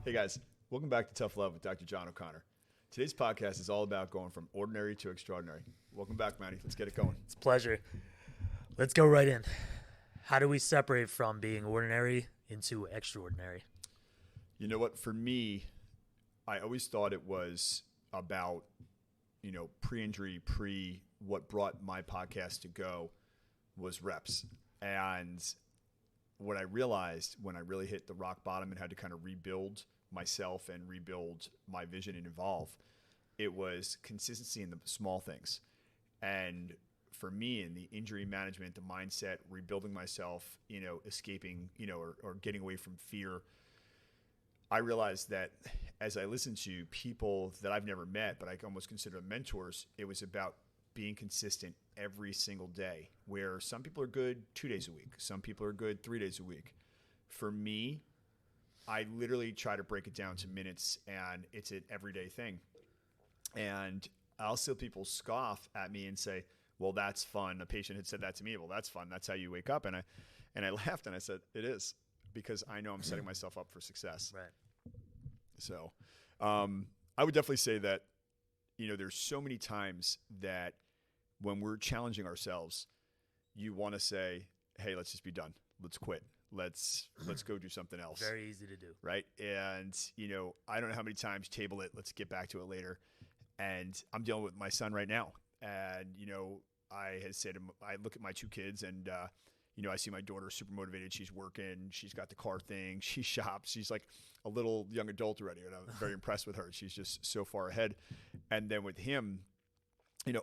Hey guys, welcome back to Tough Love with Dr. John O'Connor. Today's podcast is all about going from ordinary to extraordinary. Welcome back, Manny. Let's get it going. It's a pleasure. Let's go right in. How do we separate from being ordinary into extraordinary? You know what? For me, I always thought it was about, pre-injury, what brought my podcast to go was reps. And what I realized when I really hit the rock bottom and had to kind of rebuild myself and rebuild my vision and evolve, it was consistency in the small things. And for me, in the injury management, the mindset, rebuilding myself, escaping, or getting away from fear, I realized that as I listened to people that I've never met, but I almost consider them mentors, it was about being consistent every single day, where some people are good 2 days a week. Some people are good 3 days a week. For me, I literally try to break it down to minutes, and it's an everyday thing. And I'll see people scoff at me and say, well, that's fun. A patient had said that to me. Well, that's fun. That's how you wake up. And I laughed and I said, it is, because I know I'm setting myself up for success. Right. So I would definitely say that, there's so many times that when we're challenging ourselves, you want to say, hey, let's just be done. Let's quit. Let's go do something else. Very easy to do. Right. And, I don't know how many times table it. Let's get back to it later. And I'm dealing with my son right now. And, I had said, I look at my two kids and, I see my daughter super motivated. She's working. She's got the car thing. She shops. She's like a little young adult already. And I'm very impressed with her. She's just so far ahead. And then with him,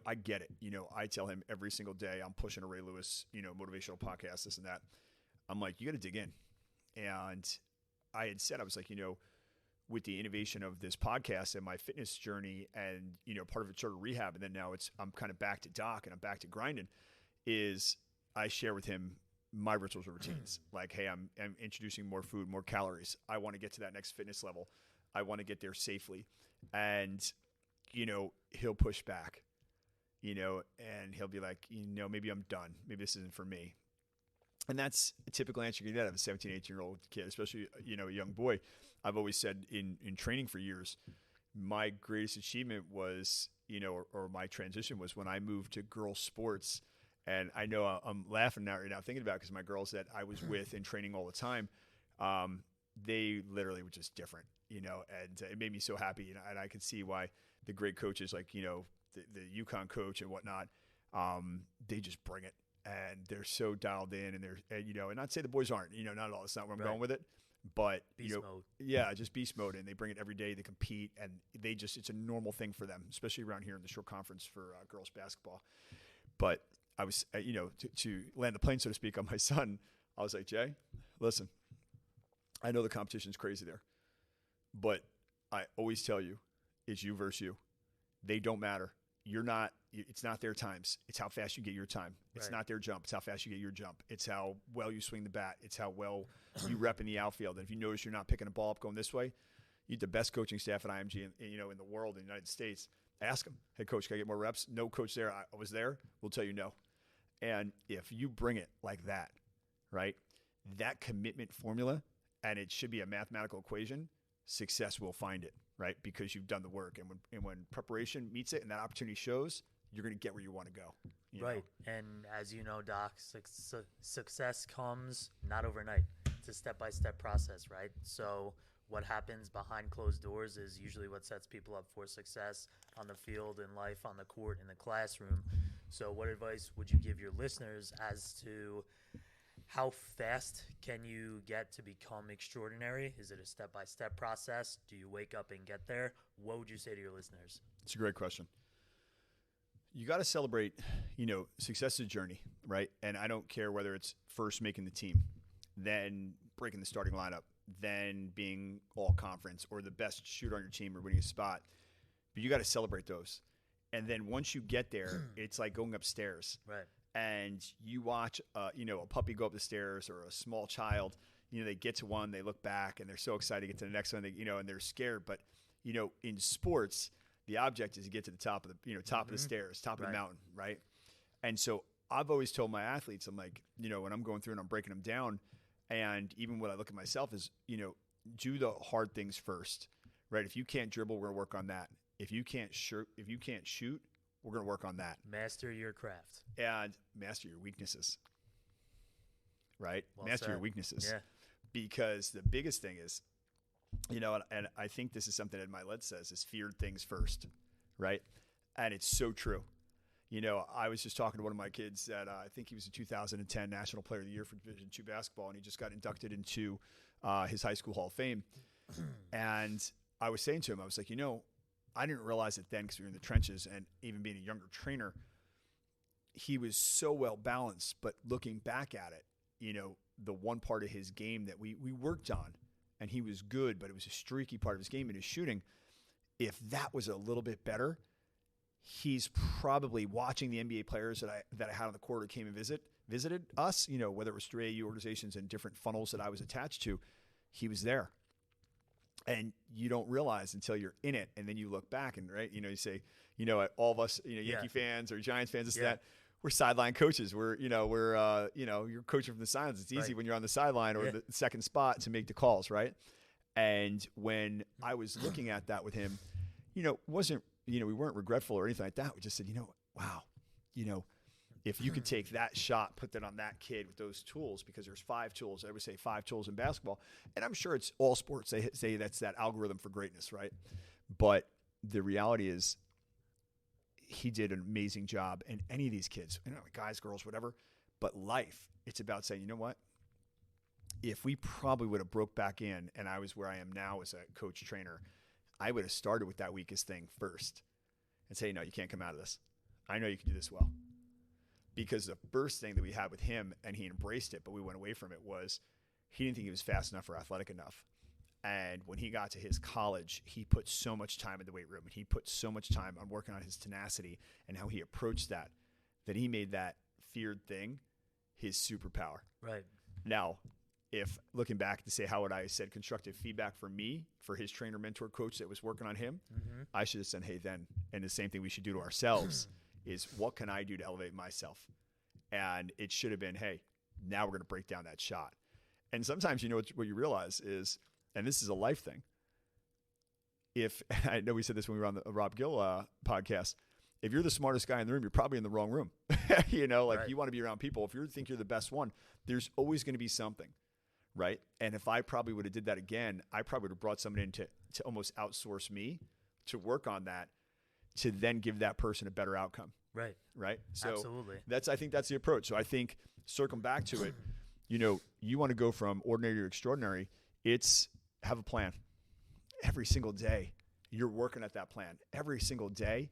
I get it. I tell him every single day I'm pushing a Ray Lewis, motivational podcast, this and that. I'm like, you got to dig in. And I had said, I was like, with the innovation of this podcast and my fitness journey and, part of it started rehab. And then now I'm kind of back to doc and I'm back to grinding, is I share with him my rituals or routines. Like, hey, I'm introducing more food, more calories. I want to get to that next fitness level. I want to get there safely. And, he'll push back, and he'll be like, maybe I'm done. Maybe this isn't for me. And that's a typical answer you get out of a 17, 18-year-old kid, especially, a young boy. I've always said in training for years, my greatest achievement was, or my transition was when I moved to girls sports. And I know I'm laughing now right now thinking about it, because my girls that I was with and training all the time, they literally were just different, and it made me so happy. And I could see why the great coaches like, the UConn coach and whatnot, they just bring it. And they're so dialed in, and they're, and not say the boys aren't, not at all. That's not where I'm going with it. But, Beast mode. Yeah, just beast mode. And they bring it every day. They compete, and it's a normal thing for them, especially around here in the short conference for girls basketball. But I was, to land the plane, so to speak, on my son, I was like, Jay, listen, I know the competition's crazy there, but I always tell you, it's you versus you. They don't matter. It's not their times. It's how fast you get your time. It's not their jump. It's how fast you get your jump. It's how well you swing the bat. It's how well you rep in the outfield. And if you notice you're not picking a ball up going this way, you have the best coaching staff at IMG in the world, in the United States. Ask them, hey, coach, can I get more reps? No coach there. I was there. We'll tell you no. And if you bring it like that, right, that commitment formula, and it should be a mathematical equation, success will find it, right, because you've done the work. And when preparation meets it and that opportunity shows, you're going to get where you want to go. Right. And as you know, Doc, success comes not overnight. It's a step-by-step process, right? So what happens behind closed doors is usually what sets people up for success on the field, in life, on the court, in the classroom. So what advice would you give your listeners as to how fast can you get to become extraordinary? Is it a step-by-step process? Do you wake up and get there? What would you say to your listeners? It's a great question. You got to celebrate, success is a journey, right? And I don't care whether it's first making the team, then breaking the starting lineup, then being all conference, or the best shooter on your team, or winning a spot. But you got to celebrate those. And then once you get there, it's like going upstairs. Right. And you watch, a puppy go up the stairs, or a small child, they get to one, they look back, and they're so excited to get to the next one, and they're scared. But, in sports, the object is to get to the top of the, top of the stairs, top of the mountain, right? And so I've always told my athletes, I'm like, when I'm going through and I'm breaking them down, and even when I look at myself is, do the hard things first, right? If you can't dribble, we're going to work on that. If you can't shoot, we're going to work on that. Master your craft. And master your weaknesses, right? Well Master your said. weaknesses. Yeah. Because the biggest thing is, and I think this is something that Mylett says, is feared things first, right? And it's so true. I was just talking to one of my kids that I think he was a 2010 National Player of the Year for Division II basketball, and he just got inducted into his high school Hall of Fame. And I was saying to him, I was like, I didn't realize it then because we were in the trenches, and even being a younger trainer, he was so well balanced. But looking back at it, the one part of his game that we worked on, and he was good, but it was a streaky part of his game in his shooting. If that was a little bit better, he's probably watching the NBA players that I had on the court who came and visited us, whether it was through AAU organizations and different funnels that I was attached to, he was there. And you don't realize until you're in it, and then you look back and, right, you say, all of us, Yankee fans or Giants fans, that we're sideline coaches. You're coaching from the sidelines. It's easy when you're on the sideline or the second spot to make the calls, right? And when I was looking at that with him, we weren't regretful or anything like that. We just said, wow, if you could take that shot, put that on that kid with those tools, because there's 5 tools. I would say 5 tools in basketball. And I'm sure it's all sports. They say that's that algorithm for greatness, right? But the reality is he did an amazing job. And any of these kids, guys, girls, whatever, but life, it's about saying, you know what? If we probably would have broke back in and I was where I am now as a coach trainer, I would have started with that weakest thing first and say, no, you can't come out of this. I know you can do this well. Because the first thing that we had with him, and he embraced it, but we went away from it, was he didn't think he was fast enough or athletic enough. And when he got to his college, he put so much time in the weight room, and he put so much time on working on his tenacity and how he approached that he made that feared thing his superpower. Right. Now, if looking back to say how would I have said constructive feedback for me, for his trainer, mentor, coach that was working on him, I should have said, hey, then, and the same thing we should do to ourselves is what can I do to elevate myself? And it should have been, hey, now we're going to break down that shot. And sometimes, what you realize is, and this is a life thing. I know we said this when we were on the Rob Gill podcast, if you're the smartest guy in the room, you're probably in the wrong room. Right. You want to be around people. If you think you're the best one, there's always going to be something. Right. And if I probably would have did that again, I probably would have brought someone in to almost outsource me to work on that, to then give that person a better outcome. Right. Right. So absolutely. I think that's the approach. So I think circling back to it, you want to go from ordinary to extraordinary. It's have a plan every single day. You're working at that plan every single day.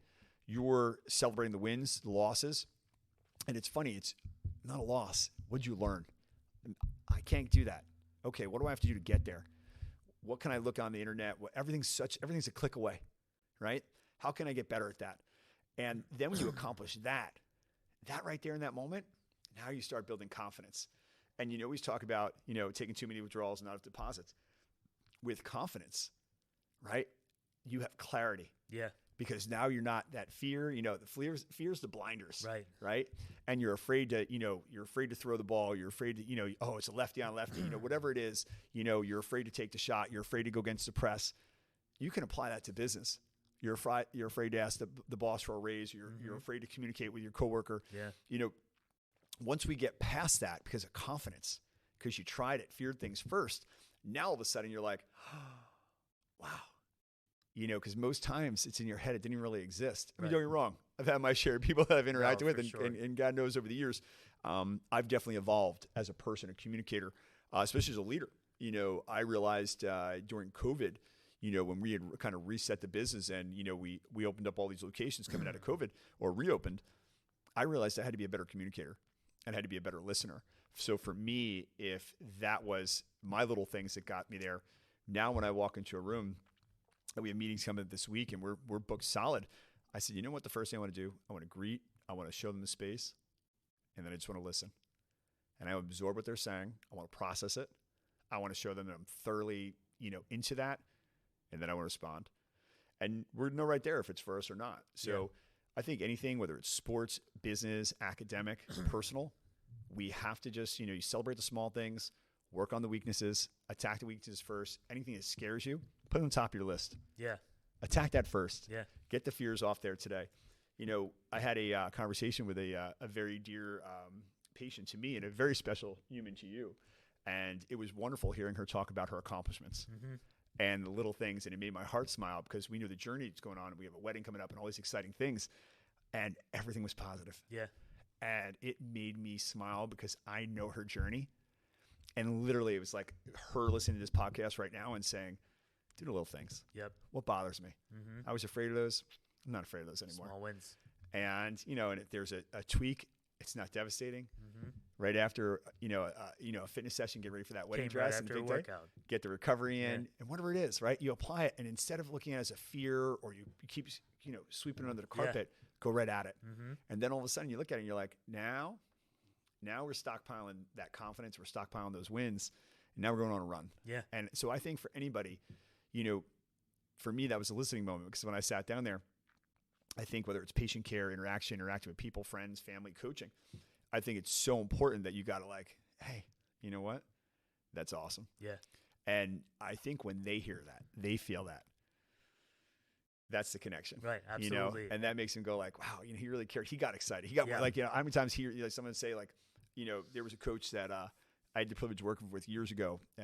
You're celebrating the wins, the losses. And it's funny. It's not a loss. What'd you learn? I can't do that. Okay. What do I have to do to get there? What can I look on the internet? Everything's a click away, right? How can I get better at that? And then when you accomplish that right there in that moment, now you start building confidence. And you always talk about, taking too many withdrawals, not enough deposits. With confidence, right? You have clarity. Yeah. Because now you're not that fear, the fear's the blinders. Right. Right. And you're afraid to, you're afraid to throw the ball. You're afraid to, it's a lefty on lefty, whatever it is, you're afraid to take the shot. You're afraid to go against the press. You can apply that to business. You're afraid to ask the boss for a raise. You're afraid to communicate with your coworker. Yeah. Once we get past that because of confidence, because you tried it, feared things first, now all of a sudden you're like, oh, wow. Because most times it's in your head. It didn't even really exist. I mean, don't get me wrong. I've had my share of people that I've interacted with, and God knows over the years, I've definitely evolved as a person, a communicator, especially as a leader. I realized during COVID, when we had kind of reset the business and, we opened up all these locations coming out of COVID or reopened, I realized I had to be a better communicator and I had to be a better listener. So for me, if that was my little things that got me there, now when I walk into a room, and we have meetings coming this week and we're booked solid, I said, you know what the first thing I want to do? I want to greet, I want to show them the space, and then I just want to listen. And I absorb what they're saying. I want to process it. I want to show them that I'm thoroughly, into that. And then I want to respond. And we're know right there if it's for us or not. So I think anything, whether it's sports, business, academic, personal, we have to just, you celebrate the small things, work on the weaknesses, attack the weaknesses first. Anything that scares you, put it on top of your list. Yeah. Attack that first. Yeah. Get the fears off there today. You know, I had a conversation with a very dear patient to me and a very special human to you. And it was wonderful hearing her talk about her accomplishments and the little things. And it made my heart smile because we knew the journey that's going on. And we have a wedding coming up and all these exciting things. And everything was positive. Yeah. And it made me smile because I know her journey. And literally, it was like her listening to this podcast right now and saying, do the little things. Yep. What bothers me? I was afraid of those. I'm not afraid of those anymore. Small wins. And, you know, and if there's a tweak, it's not devastating. Right after, a fitness session, get ready for that wedding dress. Right and after a workout. Get the recovery in and whatever it is, right? You apply it. And instead of looking at it as a fear or you keep, sweeping it under the carpet, go right at it. And then all of a sudden you look at it and you're like, now we're stockpiling that confidence. We're stockpiling those wins. And now we're going on a run. Yeah. And so I think for anybody, for me, that was a listening moment because when I sat down there, I think whether it's patient care, interacting with people, friends, family, coaching, I think it's so important that you got to like, hey, you know what? That's awesome. Yeah. And I think when they hear that, they feel that. That's the connection. Right. Absolutely. And that makes him go like, wow, he really cared. He got excited. He got like, how many times someone say like, there was a coach that I had the privilege of working with years ago. I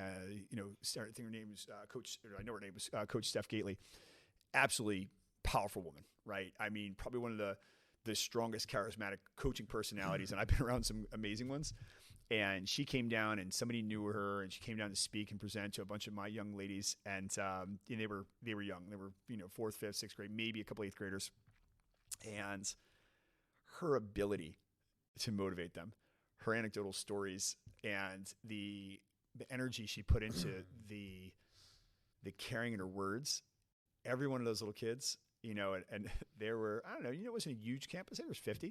think her name was Coach Steph Gately. Absolutely powerful woman, right? I mean, probably one of the strongest charismatic coaching personalities, and I've been around some amazing ones. And she came down, and somebody knew her, and she came down to speak and present to a bunch of my young ladies, and they were young. They were 4th, 5th, 6th grade, maybe a couple 8th graders, and her ability to motivate them, her anecdotal stories, and the energy she put into the caring in her words. Every one of those little kids, and there were, I don't know, it wasn't a huge campus. There was 50.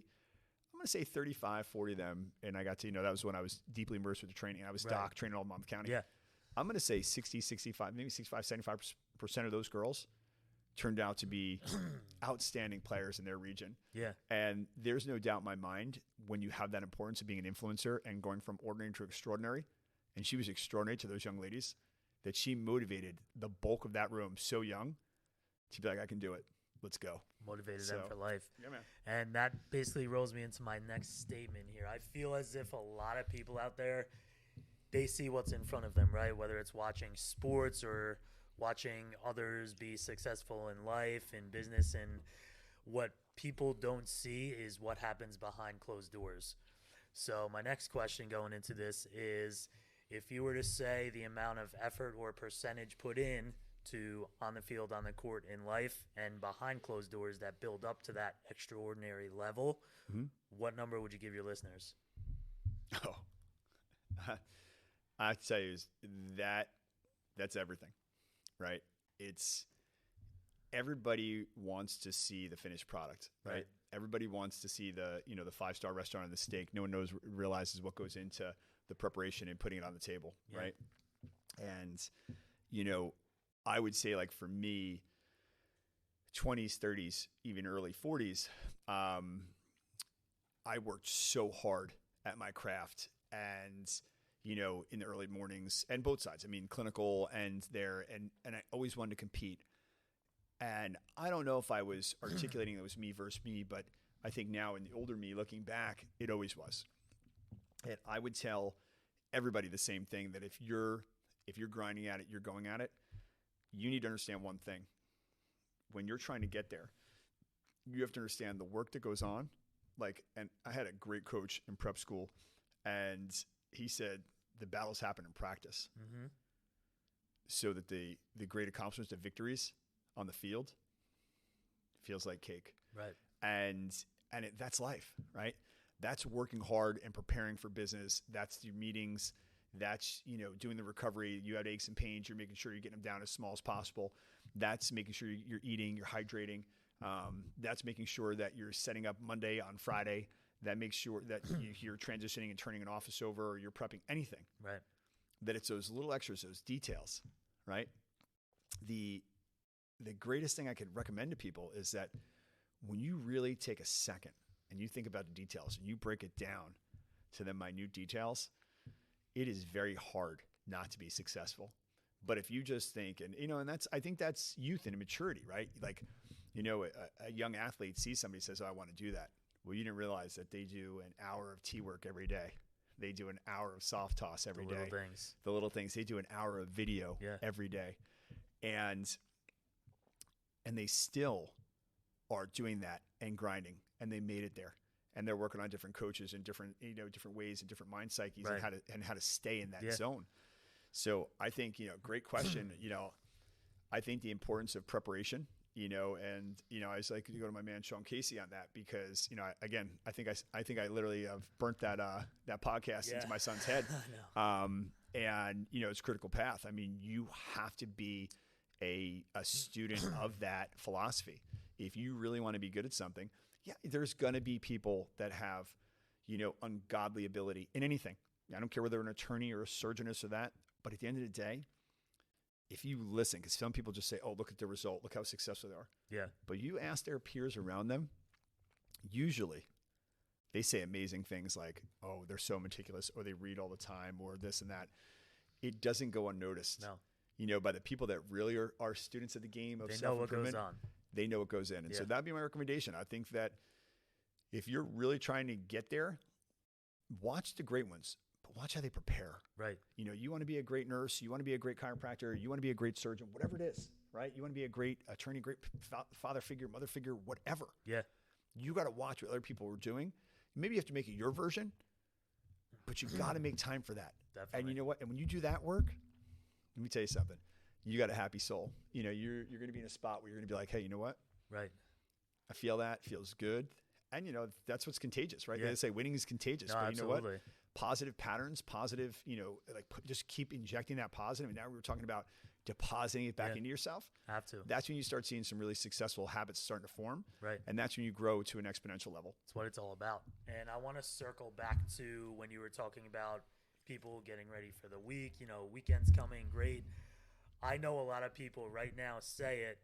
I'm going to say 35, 40 of them. And I got to, that was when I was deeply immersed with the training. I was doc training all Monmouth County. Yeah. I'm going to say 60, 65, maybe 65, 75% of those girls turned out to be outstanding players in their region. Yeah. And there's no doubt in my mind when you have that importance of being an influencer and going from ordinary to extraordinary, and she was extraordinary to those young ladies, that she motivated the bulk of that room so young to be like, I can do it. Let's go. Motivated them for life. Yeah, man. And that basically rolls me into my next statement here. I feel as if a lot of people out there, they see what's in front of them, right? Whether it's watching sports or watching others be successful in life, in business, and what people don't see is what happens behind closed doors. So my next question going into this is, if you were to say the amount of effort or percentage put in to on the field, on the court, in life, and behind closed doors that build up to that extraordinary level, what number would you give your listeners? Oh, I have to tell you that's everything, right? It's everybody wants to see the finished product, right? Everybody wants to see the 5-star restaurant and the steak. No one realizes what goes into the preparation and putting it on the table, right? And, I would say, like, for me, 20s, 30s, even early 40s, I worked so hard at my craft and, in the early mornings and both sides. I mean, clinical and I always wanted to compete. And I don't know if I was articulating it was me versus me, but I think now in the older me looking back, it always was. And I would tell everybody the same thing, that if you're grinding at it, you're going at it, you need to understand one thing. When you're trying to get there, you have to understand the work that goes on. And I had a great coach in prep school, and he said the battles happen in practice. So that the great accomplishments, the victories on the field feels like cake. Right. And that's life, right? That's working hard and preparing for business. That's your meetings. That's, doing the recovery. You had aches and pains. You're making sure you're getting them down as small as possible. That's making sure you're eating, you're hydrating. That's making sure that you're setting up Monday on Friday. That makes sure that you're transitioning and turning an office over, or you're prepping anything. Right. That it's those little extras, those details, right? The greatest thing I could recommend to people is that when you really take a second and you think about the details and you break it down to the minute details, it is very hard not to be successful. But if you just think, and, and I think that's youth and immaturity, right? Like, a young athlete sees somebody says, oh, I want to do that. Well, you didn't realize that they do an hour of tee work every day. They do an hour of soft toss every day. The little things. They do an hour of video every day. And they still are doing that and grinding, and they made it there. And they're working on different coaches and different ways and different mind psyches and how to stay in that zone. So I think, great question. I think the importance of preparation, and, I was like to go to my man, Sean Casey, on that because, I think I literally have burnt that podcast into my son's head. And, it's critical path. I mean, you have to be a student of that philosophy. If you really want to be good at something, there's going to be people that have, ungodly ability in anything. I don't care whether they're an attorney or a surgeonist or that. But at the end of the day, if you listen, because some people just say, oh, look at the result, look how successful they are. Yeah. But you ask their peers around them, usually they say amazing things like, oh, they're so meticulous, or they read all the time, or this and that. It doesn't go unnoticed. No. By the people that really are students of the game of self-improvement. They know what goes on. They know what goes in. And so that'd be my recommendation. I think that if you're really trying to get there, watch the great ones. Watch how they prepare. Right. You want to be a great nurse. You want to be a great chiropractor. You want to be a great surgeon, whatever it is, right? You want to be a great attorney, great father figure, mother figure, whatever. Yeah. You got to watch what other people are doing. Maybe you have to make it your version, but you got to make time for that. Definitely. And you know what? And when you do that work, let me tell you something. You got a happy soul. You're going to be in a spot where you're going to be like, hey, you know what? Right. I feel that. Feels good. And, that's what's contagious, right? They say winning is contagious. No, but you know what? Positive patterns, positive, just keep injecting that positive. And now we were talking about depositing it back into yourself. Have to. That's when you start seeing some really successful habits starting to form. Right. And that's when you grow to an exponential level. That's what it's all about. And I want to circle back to when you were talking about people getting ready for the week, weekend's coming, great. I know a lot of people right now say it,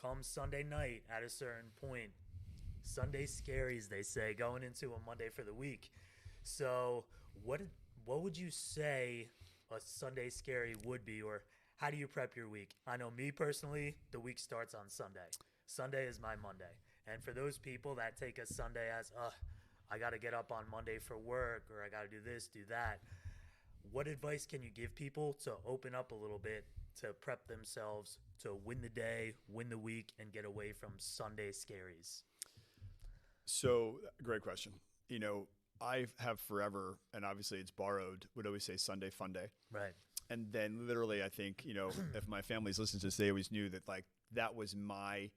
come Sunday night at a certain point, Sunday scaries, they say, going into a Monday for the week. So what would you say a Sunday scary would be, or how do you prep your week? I know me personally, the week starts on Sunday. Sunday is my Monday. And for those people that take a Sunday as, I got to get up on Monday for work, or I got to do this, do that. What advice can you give people to open up a little bit, to prep themselves to win the day, win the week, and get away from Sunday scaries? So, great question. I have forever, and obviously it's borrowed, would always say Sunday fun day. Right. And then literally, I think, if my family's listening to this, they always knew that that was my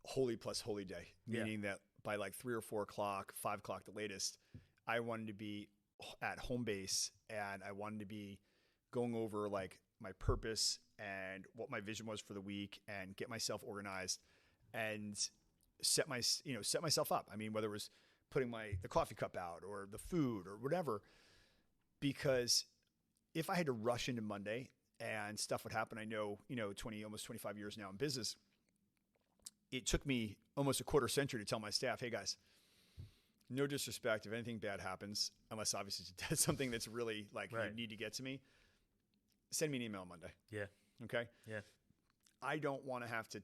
holy plus holy day, meaning that by 3 or 4 o'clock, 5 o'clock, the latest, I wanted to be at home base, and I wanted to be going over my purpose and what my vision was for the week, and get myself organized and set myself up. I mean, whether it was putting the coffee cup out or the food or whatever, because if I had to rush into Monday and stuff would happen, I know, almost 25 years now in business, it took me almost a quarter century to tell my staff, hey guys, no disrespect, if anything bad happens, unless obviously it's something that's really you need to get to me, send me an email Monday. Yeah. Okay. Yeah. I don't want to have to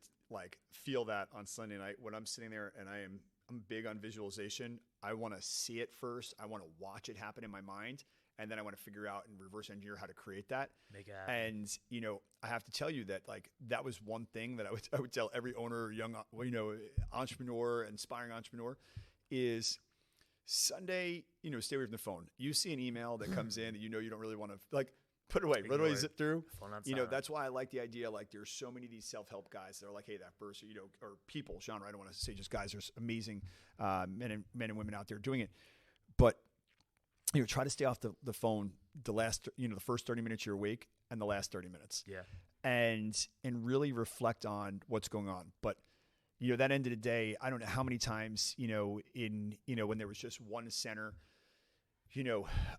feel that on Sunday night when I'm sitting there, and I'm big on visualization. I want to see it first. I want to watch it happen in my mind. And then I want to figure out and reverse engineer how to create that. Make it happen. And, I have to tell you that that was one thing that I would tell every owner, young, entrepreneur, aspiring entrepreneur, is Sunday, stay away from the phone. You see an email that comes in that you don't really want to put it away, literally zip through. That's why I like the idea. There's so many of these self-help guys that are hey, that person, or people, genre. I don't want to say just guys. There's amazing men and women out there doing it. But, try to stay off the phone the first 30 minutes you're awake and the last 30 minutes. Yeah. And really reflect on what's going on. But, that end of the day, I don't know how many times, when there was just one center,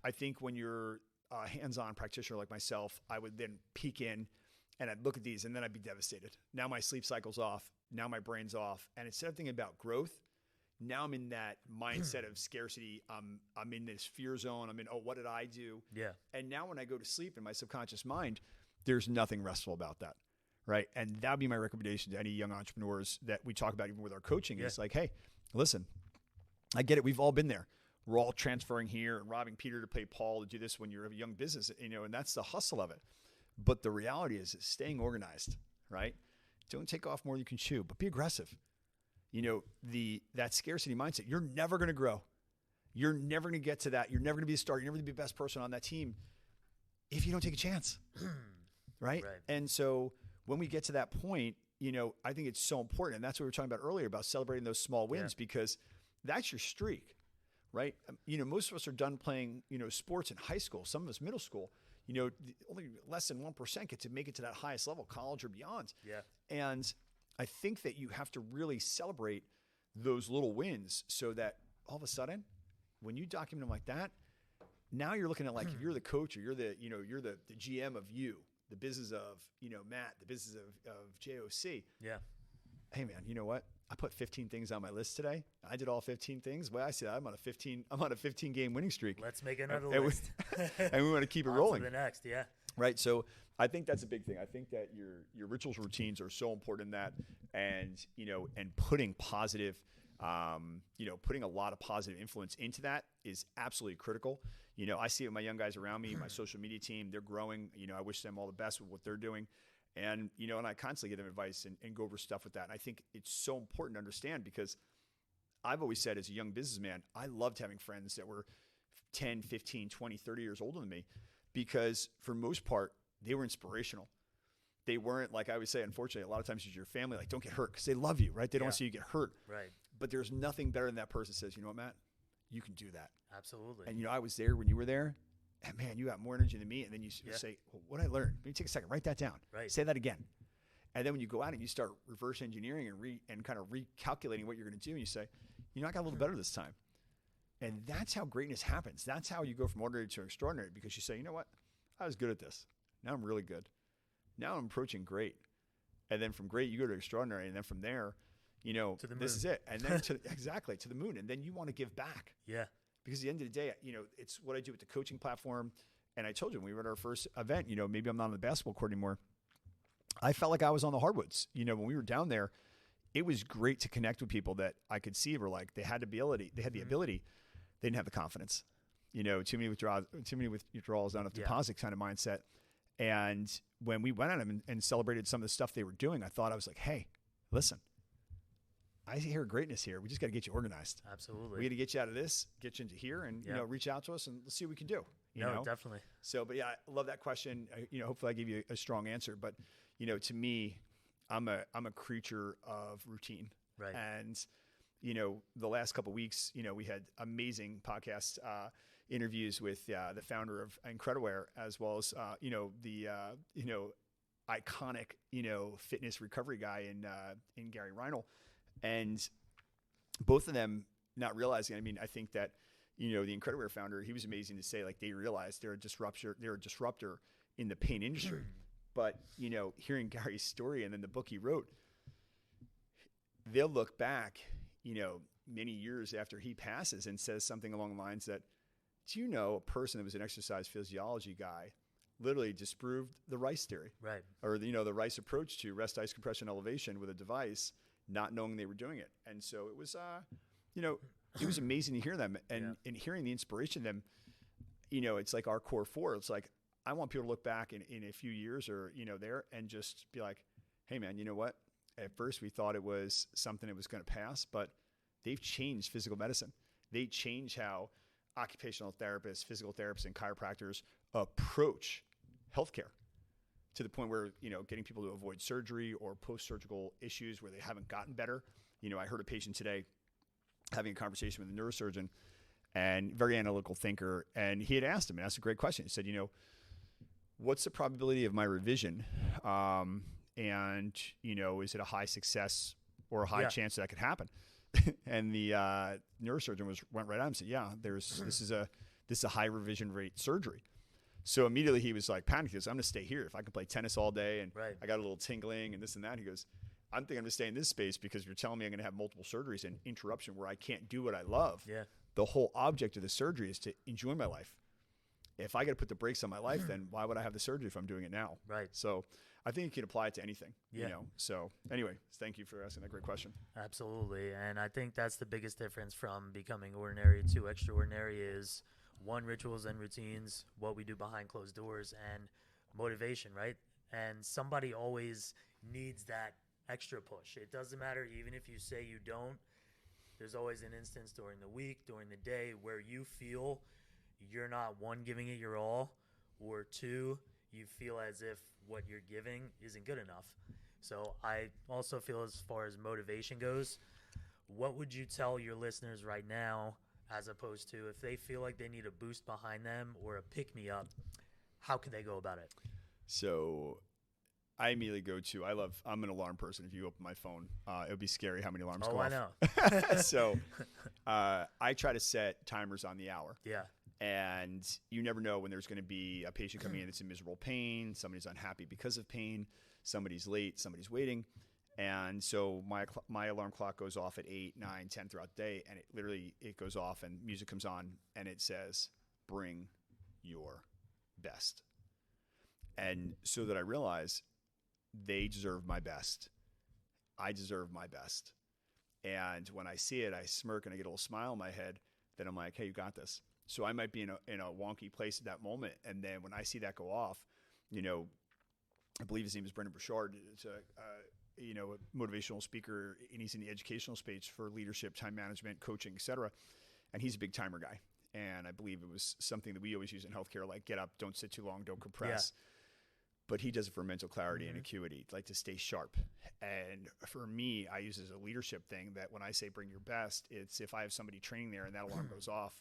I think when you're a hands-on practitioner like myself, I would then peek in and I'd look at these, and then I'd be devastated. Now my sleep cycle's off. Now my brain's off. And instead of thinking about growth, Now I'm in that mindset of scarcity. I'm in this fear zone. I'm in, oh, what did I do? Yeah. And now when I go to sleep in my subconscious mind, there's nothing restful about that. Right. And that'd be my recommendation to any young entrepreneurs that we talk about, even with our coaching. It's like, hey, listen, I get it. We've all been there. We're all transferring here and robbing Peter to pay Paul to do this when you're a young business, and that's the hustle of it. But the reality is staying organized, right? Don't take off more than you can chew, but be aggressive. That scarcity mindset, you're never going to grow. You're never going to get to that. You're never going to be a star. You're never going to be the best person on that team if you don't take a chance, right? And so when we get to that point, I think it's so important. And that's what we were talking about earlier about celebrating those small wins, because that's your streak, right? Most of us are done playing, sports in high school, some of us middle school. Only less than 1% get to make it to that highest level, college or beyond. Yeah. And I think that you have to really celebrate those little wins so that all of a sudden, when you document them like that, now you're looking at like you're the coach or you're the GM of the business of, Matt, the business of JOC. Yeah. Hey man, you know what? I put 15 things on my list today. I did all 15 things. Well, I said I'm on a 15 game winning streak. Let's make another list. And we want to keep it on rolling. To the next, yeah. Right. So I think that's a big thing. I think that your rituals, routines are so important in that, and putting positive, putting a lot of positive influence into that is absolutely critical. I see it with my young guys around me, my social media team, they're growing. I wish them all the best with what they're doing. And, and I constantly give them advice and go over stuff with that. And I think it's so important to understand, because I've always said as a young businessman, I loved having friends that were 10, 15, 20, 30 years older than me, because for most part, they were inspirational. They weren't, like I would say, unfortunately, a lot of times it's your family, like, don't get hurt, because they love you, right? They don't want to see you get hurt. Right. But there's nothing better than that person says, you know what, Matt, you can do that. Absolutely. And, I was there when you were there. And man, you got more energy than me. And then you say, well, what did I learn? Maybe take a second, write that down. Right. Say that again. And then when you go out and you start reverse engineering and kind of recalculating what you're going to do, and you say, I got a little better this time. And that's how greatness happens. That's how you go from ordinary to extraordinary, because you say, you know what? I was good at this. Now I'm really good. Now I'm approaching great. And then from great, you go to extraordinary. And then from there, this is it. And then exactly to the moon. And then you want to give back. Yeah. Because at the end of the day, it's what I do with the coaching platform. And I told you when we were at our first event, maybe I'm not on the basketball court anymore. I felt like I was on the hardwoods. When we were down there, it was great to connect with people that I could see were like, they had the ability, they didn't have the confidence. Too many withdrawals, not enough deposit kind of mindset. And when we went at them and celebrated some of the stuff they were doing, I was like, hey, listen, I hear greatness here. We just got to get you organized. Absolutely. We got to get you out of this, get you into here, and reach out to us and let's see what we can do. No, definitely. So, but yeah, I love that question. Hopefully I gave you a strong answer. But to me, I'm a creature of routine. Right. And the last couple of weeks, we had amazing podcast interviews with the founder of Incrediware, as well as the iconic fitness recovery guy in Gary Reinl. And both of them not realizing, I think that, the Incrediware founder, he was amazing to say, like, they realized they're a disruptor in the pain industry. But, hearing Gary's story and then the book he wrote, they'll look back, many years after he passes and says something along the lines that, do you know a person that was an exercise physiology guy literally disproved the Rice theory? Right. Or, the Rice approach to rest, ice, compression, elevation with a device, not knowing they were doing it. And so it was, it was amazing to hear them and hearing the inspiration of them. It's like our core four. It's like, I want people to look back in a few years or, there and just be like, hey man, you know what? At first we thought it was something that was going to pass, but they've changed physical medicine. They change how occupational therapists, physical therapists, and chiropractors approach healthcare, to the point where, getting people to avoid surgery or post-surgical issues where they haven't gotten better. I heard a patient today having a conversation with a neurosurgeon, and very analytical thinker. And he had asked him, and asked a great question. He said, what's the probability of my revision? And, is it a high success or a high chance that could happen? And the neurosurgeon went right on and said, yeah, this is a high revision rate surgery. So immediately he was like panicked. He goes, I'm going to stay here. If I can play tennis all day and I got a little tingling and this and that. He goes, I'm thinking I'm going to stay in this space because you're telling me I'm going to have multiple surgeries and interruption where I can't do what I love. Yeah. The whole object of the surgery is to enjoy my life. If I got to put the brakes on my life, then why would I have the surgery if I'm doing it now? Right. So I think you can apply it to anything, Yeah. you know? So anyway, thank you for asking that great question. Absolutely. And I think that's the biggest difference from becoming ordinary to extraordinary is one, rituals and routines, what we do behind closed doors, and motivation, right? And somebody always needs that extra push. It doesn't matter, even if you say you don't, there's always an instance during the week, during the day, where you feel you're not, one, giving it your all, or two, you feel as if what you're giving isn't good enough. So I also feel, as far as motivation goes, what would you tell your listeners right now, as opposed to if they feel like they need a boost behind them or a pick-me-up, how could they go about it? So I immediately go to, I'm an alarm person. If you open my phone, it would be scary how many alarms go off. I know. So I try to set timers on the hour. Yeah. And you never know when there's going to be a patient coming in that's in miserable pain, somebody's unhappy because of pain, somebody's late, somebody's waiting. And so my alarm clock goes off at 8, 9, 10 throughout the day, and it goes off and music comes on and it says, bring your best. And so that I realize they deserve my best. I deserve my best. And when I see it, I smirk and I get a little smile in my head. Then I'm like, hey, you got this. So I might be in a wonky place at that moment. And then when I see that go off, you know, I believe his name is Brendan Burchard. It's a motivational speaker, and he's in the educational space for leadership, time management, coaching, et cetera. And he's a big timer guy. And I believe it was something that we always use in healthcare, like get up, don't sit too long, don't compress. Yeah. But he does it for mental clarity and acuity, like to stay sharp. And for me, I use it as a leadership thing that when I say bring your best, it's if I have somebody training there and that alarm goes off,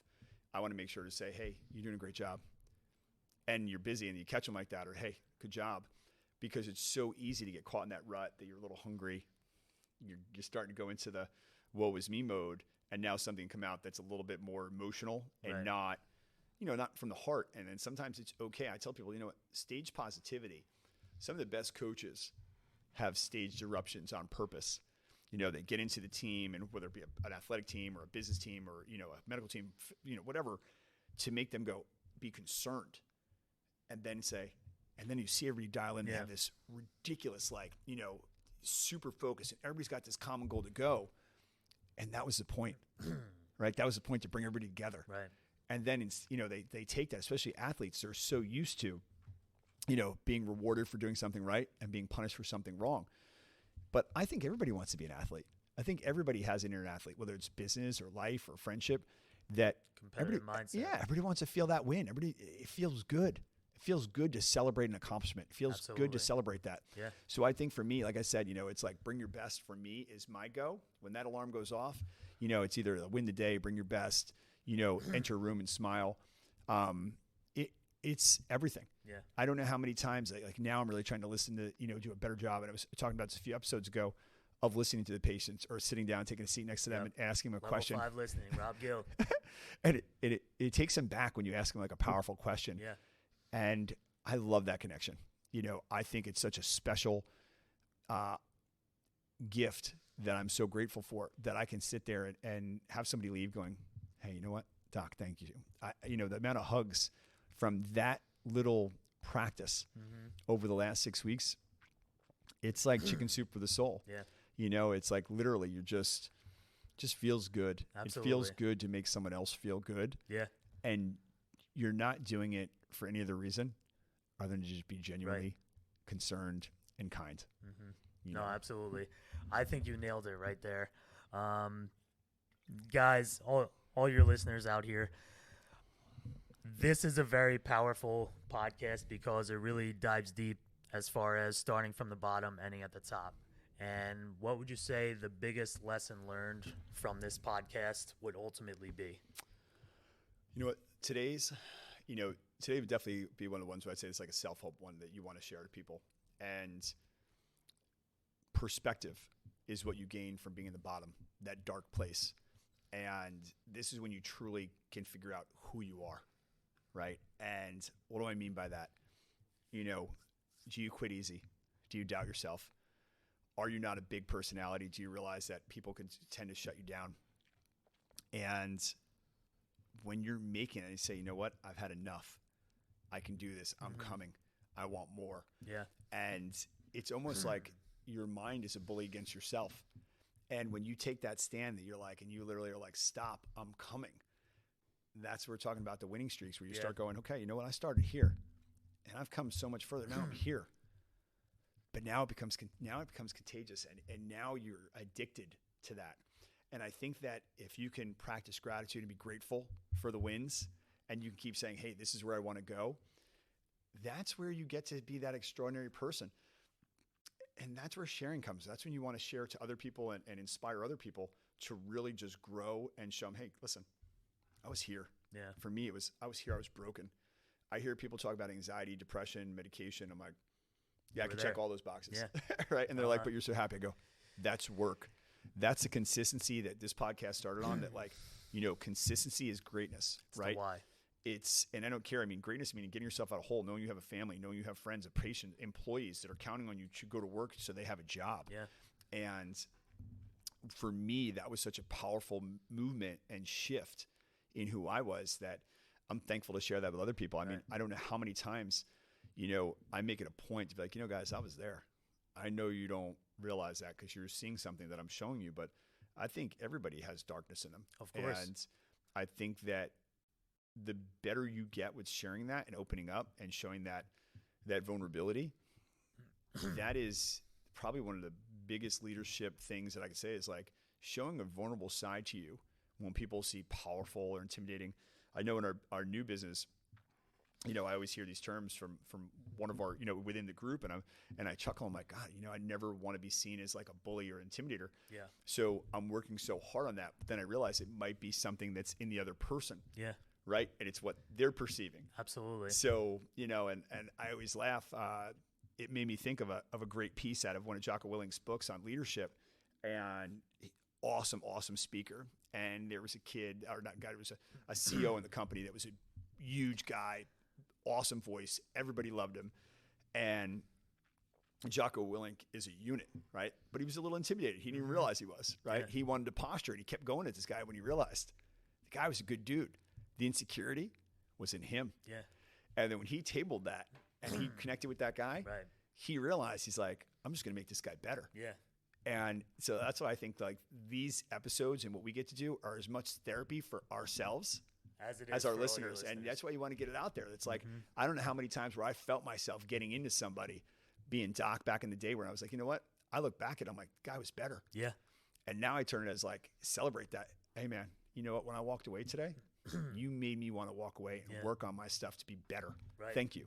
I want to make sure to say, hey, you're doing a great job. And you're busy and you catch them like that, or hey, good job. Because it's so easy to get caught in that rut that you're a little hungry. You're starting to go into the woe is me mode. And now something come out that's a little bit more emotional and not from the heart. And then sometimes it's okay. I tell people, stage positivity. Some of the best coaches have staged eruptions on purpose. They get into the team, and whether it be an athletic team or a business team or, a medical team, whatever, to make them go, be concerned, and then say, and then you see everybody dial in and have this ridiculous, super focused, and everybody's got this common goal to go. And that was the point, right? That was the point, to bring everybody together. Right. And then, they take that, especially athletes. They're so used to, being rewarded for doing something right and being punished for something wrong. But I think everybody wants to be an athlete. I think everybody has an inner athlete, whether it's business or life or friendship, that competitive mindset. Yeah, everybody wants to feel that win. It feels good. It feels good to celebrate an accomplishment. It feels good to celebrate that. Yeah. So I think for me, like I said, it's like bring your best for me is my go. When that alarm goes off, it's either win the day, bring your best, enter a room and smile. It's everything. Yeah. I don't know how many times, like now I'm really trying to listen to, do a better job. And I was talking about this a few episodes ago of listening to the patients or sitting down, taking a seat next to them and asking them a question. Level 5 listening, Rob Gill. And it takes them back when you ask them like a powerful question. Yeah. And I love that connection. I think it's such a special gift that I'm so grateful for, that I can sit there and have somebody leave going, hey, you know what, Doc, thank you. The amount of hugs from that little practice over the last 6 weeks, it's like chicken soup for the soul. Yeah. It's like literally you're just feels good. Absolutely. It feels good to make someone else feel good. Yeah. And you're not doing it for any other reason other than to just be genuinely concerned and kind. No, absolutely. I think you nailed it right there. Guys, all your listeners out here, this is a very powerful podcast because it really dives deep as far as starting from the bottom, ending at the top. And what would you say the biggest lesson learned from this podcast would ultimately be? You know what? Today would definitely be one of the ones where I'd say it's like a self-help one that you want to share to people. And perspective is what you gain from being in the bottom, that dark place. And this is when you truly can figure out who you are, right? And what do I mean by that? Do you quit easy? Do you doubt yourself? are you not a big personality? Do you realize that people can tend to shut you down? And when you're making it, you say, you know what? I've had enough. I can do this. I'm coming. I want more. Yeah. And it's almost like your mind is a bully against yourself. And when you take that stand that you're like, and you literally are like, stop, I'm coming. That's where we're talking about the winning streaks, where you start going, okay, you know what? I started here and I've come so much further. Now I'm here. But now it becomes contagious, and now you're addicted to that. And I think that if you can practice gratitude and be grateful for the wins, and you can keep saying, hey, this is where I want to go, that's where you get to be that extraordinary person. And that's where sharing comes. That's when you want to share to other people and inspire other people to really just grow and show them, hey, listen, I was here. Yeah. For me, I was here. I was broken. I hear people talk about anxiety, depression, medication. I'm like, yeah, I can check all those boxes. Yeah. Right. And they're like, but you're so happy. I go, that's work. That's the consistency that this podcast started on, that like, you know, consistency is greatness, It's right? the why. And I don't care. I mean, greatness, meaning getting yourself out of a hole, knowing you have a family, knowing you have friends, a patient, employees that are counting on you to go to work so they have a job. Yeah. And for me, that was such a powerful movement and shift in who I was, that I'm thankful to share that with other people. I mean, I don't know how many times, you know, I make it a point to be like, you know, guys, I was there. I know you don't realize that because you're seeing something that I'm showing you, but I think everybody has darkness in them. Of course. And I think that the better you get with sharing that and opening up and showing that vulnerability, that is probably one of the biggest leadership things that I can say, is like showing a vulnerable side to you when people see powerful or intimidating. I know in our new business, you know, I always hear these terms from one of our, you know, within the group, and I chuckle. I'm like, God, you know, I never want to be seen as like a bully or intimidator. Yeah. So I'm working so hard on that, but then I realize it might be something that's in the other person. Yeah. Right. And it's what they're perceiving. Absolutely. So, you know, and I always laugh. It made me think of a great piece out of one of Jocko Willink's books on leadership, and awesome speaker. And there was a kid, or not guy, there was a CEO in the company that was a huge guy, awesome voice. Everybody loved him. And Jocko Willink is a unit, right? But he was a little intimidated. He didn't even realize he was, right? Yeah. He wanted to posture, and he kept going at this guy when he realized the guy was a good dude. The insecurity was in him. Yeah. And then when he tabled that and he connected with that guy, Right. he realized, he's like, I'm just going to make this guy better. Yeah. And so that's why I think like these episodes and what we get to do are as much therapy for ourselves As it is as our for all your listeners. And that's why you want to get it out there. It's like, I don't know how many times where I felt myself getting into somebody, being Doc back in the day, where I was like, you know what? I look back at it, I'm like, the guy was better. Yeah. And now I turn it as like, celebrate that. Hey man, you know what? When I walked away today, you made me want to walk away and work on my stuff to be better. Right. Thank you.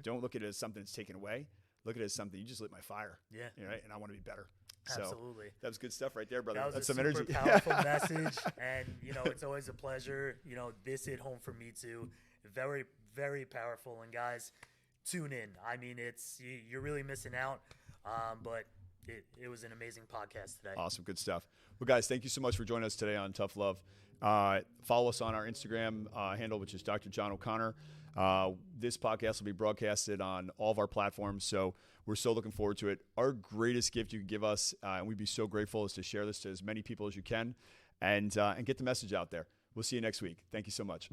Don't look at it as something that's taken away. Look at it as something, you just lit my fire. Yeah. Right. And I want to be better. Absolutely. So that was good stuff right there, brother. That was That's a some super energy. powerful message. And, you know, it's always a pleasure. You know, this hit home for me too. Very, very powerful. And guys, tune in. I mean, you're really missing out. But it was an amazing podcast today. Awesome. Good stuff. Well, guys, thank you so much for joining us today on Tough Love. Follow us on our Instagram handle, which is Dr. John O'Connor. This podcast will be broadcasted on all of our platforms, so we're so looking forward to it. Our greatest gift you can give us, and we'd be so grateful, is to share this to as many people as you can and get the message out there. We'll see you next week. Thank you so much.